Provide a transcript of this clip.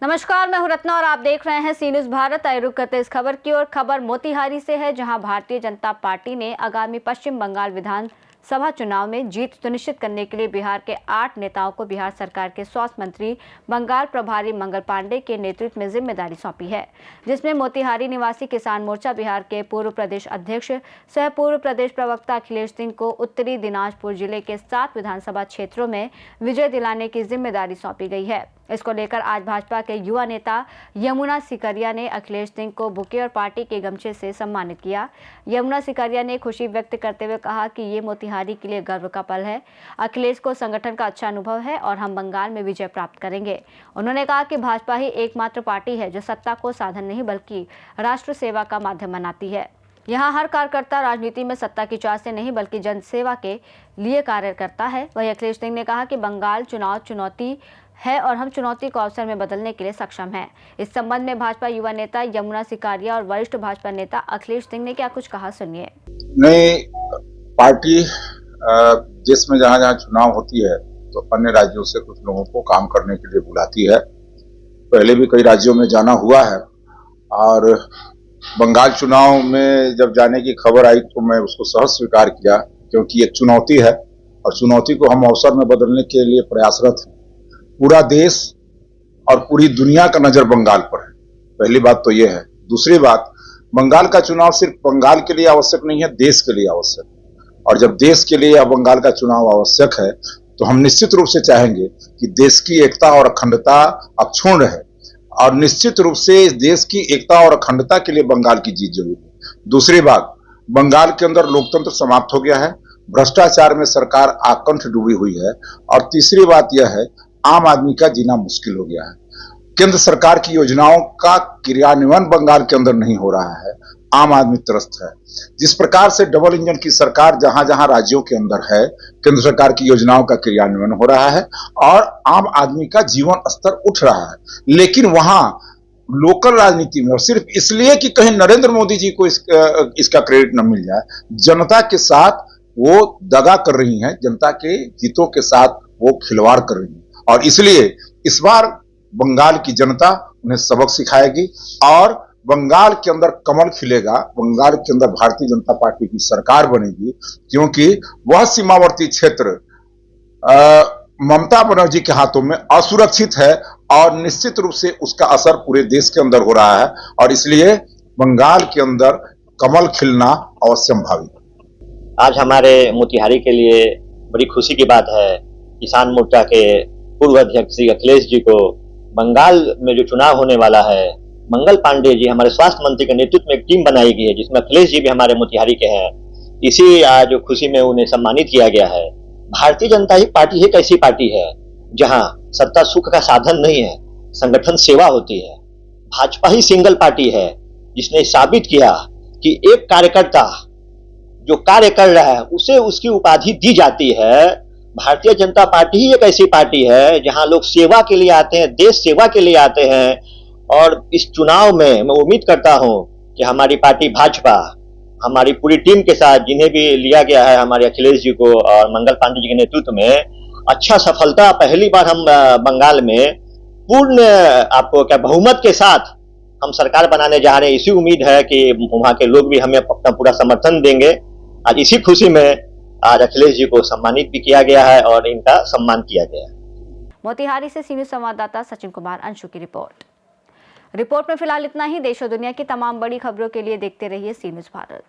नमस्कार, मैं हूं रत्ना और आप देख रहे हैं सी न्यूज़ भारत। आइए रुक करते इस खबर की ओर। खबर मोतिहारी से है, जहां भारतीय जनता पार्टी ने आगामी पश्चिम बंगाल विधानसभा चुनाव में जीत सुनिश्चित करने के लिए बिहार के 8 नेताओं को बिहार सरकार के स्वास्थ्य मंत्री बंगाल प्रभारी मंगल पांडे के नेतृत्व में जिम्मेदारी सौंपी है, जिसमें मोतिहारी निवासी किसान मोर्चा बिहार के पूर्व प्रदेश अध्यक्ष सह पूर्व प्रदेश प्रवक्ता अखिलेश सिंह को उत्तरी दिनाजपुर जिले के 7 विधानसभा क्षेत्रों में विजय दिलाने की जिम्मेदारी सौंपी गई है। इसको लेकर आज भाजपा के युवा नेता यमुना सिकरिया ने अखिलेश सिंह को बुके और पार्टी के गमछे से सम्मानित किया। यमुना सिकरिया ने खुशी व्यक्त करते हुए कहा कि ये मोतिहारी के लिए गर्व का पल है। अखिलेश को संगठन का अच्छा अनुभव है और हम बंगाल में विजय प्राप्त करेंगे। उन्होंने कहा कि भाजपा ही एकमात्र पार्टी है जो सत्ता को साधन नहीं बल्कि राष्ट्र सेवा का माध्यम बनाती है। यहाँ हर कार्यकर्ता राजनीति में सत्ता की चाह से नहीं बल्कि जन सेवा के लिए कार्य करता है। वहीं अखिलेश सिंह ने कहा कि बंगाल चुनाव चुनौती है और हम चुनौती को अवसर में बदलने के लिए सक्षम हैं। इस संबंध में भाजपा युवा नेता यमुना सिकारिया और वरिष्ठ भाजपा नेता अखिलेश सिंह ने क्या कुछ कहा, सुनिए। नई पार्टी देश में जहाँ जहाँ चुनाव होती है तो अन्य राज्यों से कुछ लोगों को काम करने के लिए बुलाती है। पहले भी कई राज्यों में जाना हुआ है और बंगाल चुनाव में जब जाने की खबर आई तो मैं उसको सहज स्वीकार किया, क्योंकि एक चुनौती है और चुनौती को हम अवसर में बदलने के लिए प्रयासरत हैं। पूरा देश और पूरी दुनिया का नजर बंगाल पर है। पहली बात तो यह है। दूसरी बात, बंगाल का चुनाव सिर्फ बंगाल के लिए आवश्यक नहीं है, देश के लिए आवश्यक है। और जब देश के लिए बंगाल का चुनाव आवश्यक है तो हम निश्चित रूप से चाहेंगे कि देश की एकता और अखंडता अक्षुण्ण रहे और निश्चित रूप से इस देश की एकता और अखंडता के लिए बंगाल की जीत जरूरी है। दूसरी बात, बंगाल के अंदर लोकतंत्र समाप्त हो गया है, भ्रष्टाचार में सरकार आकंठ डूबी हुई है और तीसरी बात यह है, आम आदमी का जीना मुश्किल हो गया है। केंद्र सरकार की योजनाओं का क्रियान्वयन बंगाल के अंदर नहीं हो रहा है। आम आदमी त्रस्त है। जिस प्रकार से डबल इंजन की सरकार जहां जहां राज्यों के अंदर है, केंद्र सरकार की योजनाओं का क्रियान्वयन हो रहा है और आम आदमी का जीवन स्तर उठ रहा है। लेकिन वहां लोकल राजनीति में, और सिर्फ इसलिए कि कहीं नरेंद्र मोदी जी को इसका क्रेडिट न मिल जाए, जनता के साथ वो दगा कर रही है, जनता के हितों के साथ वो खिलवाड़ कर रही है। और इसलिए इस बार बंगाल की जनता उन्हें सबक सिखाएगी और बंगाल के अंदर कमल खिलेगा। बंगाल के अंदर भारतीय जनता पार्टी की सरकार बनेगी, क्योंकि वह सीमावर्ती क्षेत्र ममता बनर्जी के हाथों में असुरक्षित है और निश्चित रूप से उसका असर पूरे देश के अंदर हो रहा है और इसलिए बंगाल के अंदर कमल खिलना अवश्यंभावी। आज हमारे मोतिहारी के लिए बड़ी खुशी की बात है। किसान मोर्चा के पूर्व अध्यक्ष श्री अखिलेश जी को बंगाल में जो चुनाव होने वाला है, मंगल पांडे जी हमारे स्वास्थ्य मंत्री के नेतृत्व में एक टीम बनाई गई है जिसमें अखिलेश जी भी हमारे मोतिहारी के हैं। इसी आज खुशी में उन्हें सम्मानित किया गया है। भारतीय जनता पार्टी एक ऐसी पार्टी है जहां सत्ता सुख का साधन नहीं है, संगठन सेवा होती है। भाजपा ही सिंगल पार्टी है जिसने साबित किया कि एक कार्यकर्ता जो कार्य कर रहा है उसे उसकी उपाधि दी जाती है। भारतीय जनता पार्टी ही एक ऐसी पार्टी है जहां लोग सेवा के लिए आते हैं, देश सेवा के लिए आते हैं। और इस चुनाव में मैं उम्मीद करता हूं कि हमारी पार्टी भाजपा हमारी पूरी टीम के साथ, जिन्हें भी लिया गया है हमारे अखिलेश जी को और मंगल पांडे जी के नेतृत्व में, अच्छा सफलता, पहली बार हम बंगाल में पूर्ण आपको क्या बहुमत के साथ हम सरकार बनाने जा रहे हैं। इसी उम्मीद है कि वहां के लोग भी हमें अपना पूरा समर्थन देंगे। आज इसी खुशी में आज अखिलेश जी को सम्मानित भी किया गया है और इनका सम्मान किया गया है। मोतिहारी से सी न्यूज़ संवाददाता सचिन कुमार अंशु की रिपोर्ट में फिलहाल इतना ही। देश और दुनिया की तमाम बड़ी खबरों के लिए देखते रहिए सी न्यूज़ भारत।